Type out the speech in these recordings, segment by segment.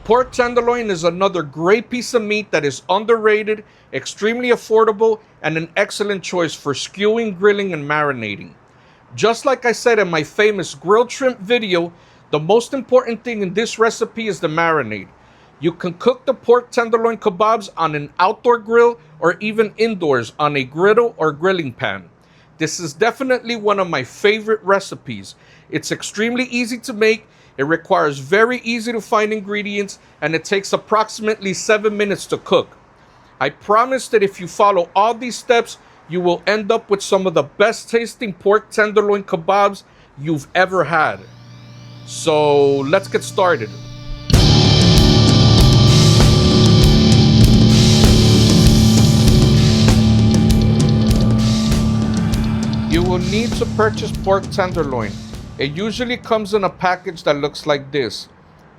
Pork tenderloin is another great piece of meat that is underrated, extremely affordable, and an excellent choice for skewing, grilling, and marinating. Just like I said in my famous grilled shrimp video, the most important thing in this recipe is the marinade. You can cook the pork tenderloin kebabs on an outdoor grill or even indoors on a griddle or grilling pan. This is definitely one of my favorite recipes. It's extremely easy to make, it requires very easy to find ingredients, and it takes approximately 7 minutes to cook. I promise that if you follow all these steps, you will end up with some of the best tasting pork tenderloin kebabs you've ever had. So let's get started. You will need to purchase pork tenderloin. It usually comes in a package that looks like this.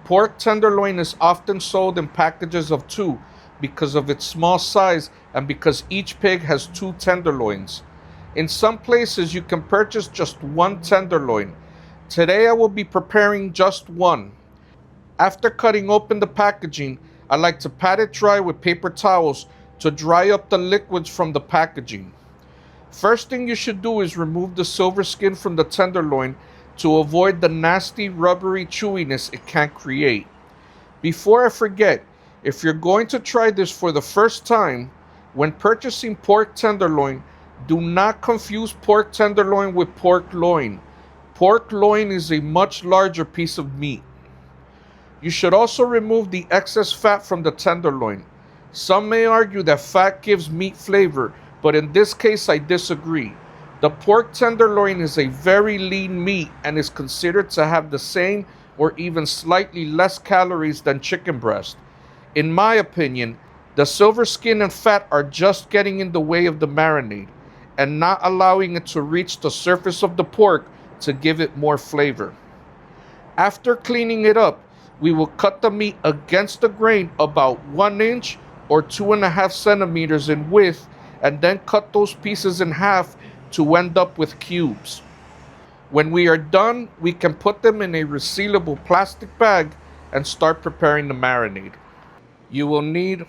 Pork tenderloin is often sold in packages of 2 because of its small size and because each pig has 2 tenderloins. In some places you can purchase just 1 tenderloin. Today I will be preparing just 1. After cutting open the packaging, I like to pat it dry with paper towels to dry up the liquids from the packaging. First thing you should do is remove the silver skin from the tenderloin to avoid the nasty rubbery chewiness it can create. Before I forget, if you're going to try this for the first time, when purchasing pork tenderloin, do not confuse pork tenderloin with pork loin. Pork loin is a much larger piece of meat. You should also remove the excess fat from the tenderloin. Some may argue that fat gives meat flavor, but in this case I disagree. The pork tenderloin is a very lean meat and is considered to have the same or even slightly less calories than chicken breast. In my opinion, the silver skin and fat are just getting in the way of the marinade and not allowing it to reach the surface of the pork to give it more flavor. After cleaning it up, we will cut the meat against the grain about 1 inch or 2.5 centimeters in width and then cut those pieces in half to end up with cubes. When we are done, we can put them in a resealable plastic bag and start preparing the marinade. You will need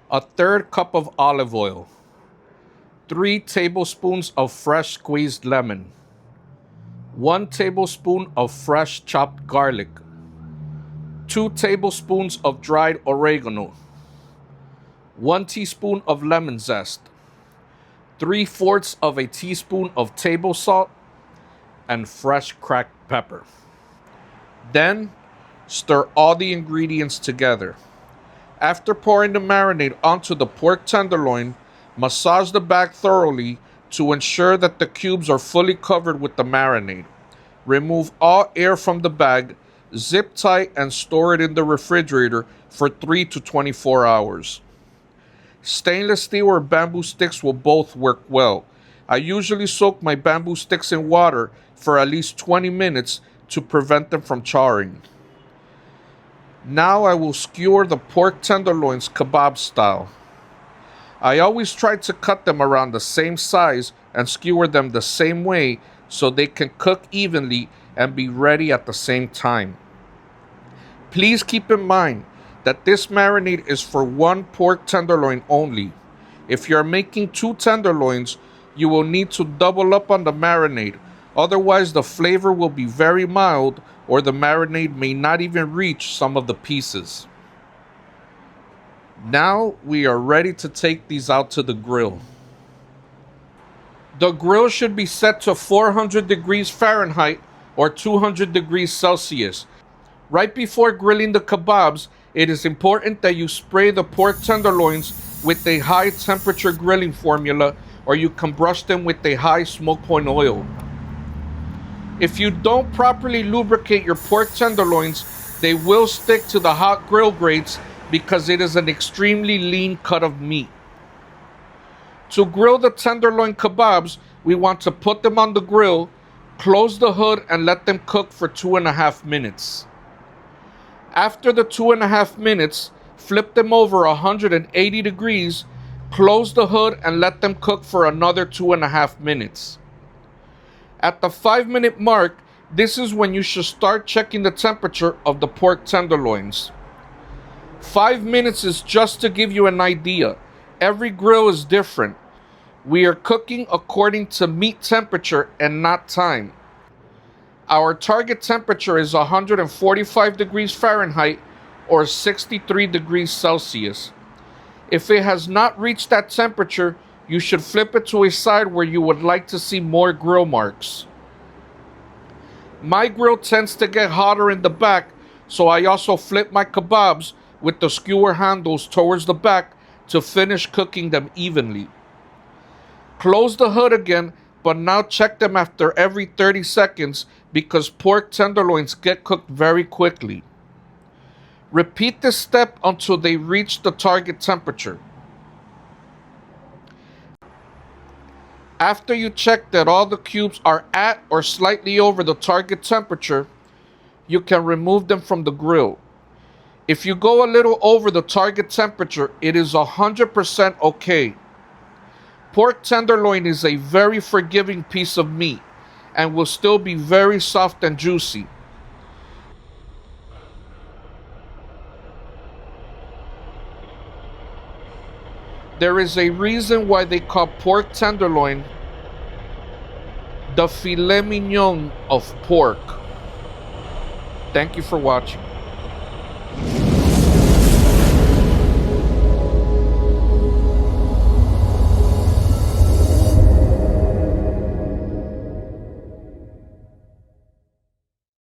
a 1/3 cup of olive oil, 3 tablespoons of fresh squeezed lemon, 1 tablespoon of fresh chopped garlic, 2 tablespoons of dried oregano, 1 teaspoon of lemon zest, 3/4 of a teaspoon of table salt, and fresh cracked pepper. Then, stir all the ingredients together. After pouring the marinade onto the pork tenderloin, massage the bag thoroughly to ensure that the cubes are fully covered with the marinade. Remove all air from the bag, zip tight, and store it in the refrigerator for 3 to 24 hours. Stainless steel or bamboo sticks will both work well. I usually soak my bamboo sticks in water for at least 20 minutes to prevent them from charring. Now I will skewer the pork tenderloins kebab style. I always try to cut them around the same size and skewer them the same way so they can cook evenly and be ready at the same time. Please keep in mind that this marinade is for 1 pork tenderloin only. If you are making 2 tenderloins, you will need to double up on the marinade. Otherwise, the flavor will be very mild or the marinade may not even reach some of the pieces. Now we are ready to take these out to the grill. The grill should be set to 400 degrees Fahrenheit or 200 degrees Celsius. Right before grilling the kebabs, it is important that you spray the pork tenderloins with a high temperature grilling formula, or you can brush them with a high smoke point oil. If you don't properly lubricate your pork tenderloins, they will stick to the hot grill grates because it is an extremely lean cut of meat. To grill the tenderloin kebabs, we want to put them on the grill, close the hood, and let them cook for 2.5 minutes. After the 2.5 minutes, flip them over 180 degrees, close the hood, and let them cook for another 2.5 minutes. At the 5-minute mark, this is when you should start checking the temperature of the pork tenderloins. 5 minutes is just to give you an idea. Every grill is different. We are cooking according to meat temperature and not time. Our target temperature is 145 degrees Fahrenheit or 63 degrees Celsius. If it has not reached that temperature, you should flip it to a side where you would like to see more grill marks. My grill tends to get hotter in the back, so I also flip my kebabs with the skewer handles towards the back to finish cooking them evenly. Close the hood again, but now check them after every 30 seconds because pork tenderloins get cooked very quickly. Repeat this step until they reach the target temperature. After you check that all the cubes are at or slightly over the target temperature, you can remove them from the grill. If you go a little over the target temperature, it is 100% okay. Pork tenderloin is a very forgiving piece of meat and will still be very soft and juicy. There is a reason why they call pork tenderloin the filet mignon of pork. Thank you for watching.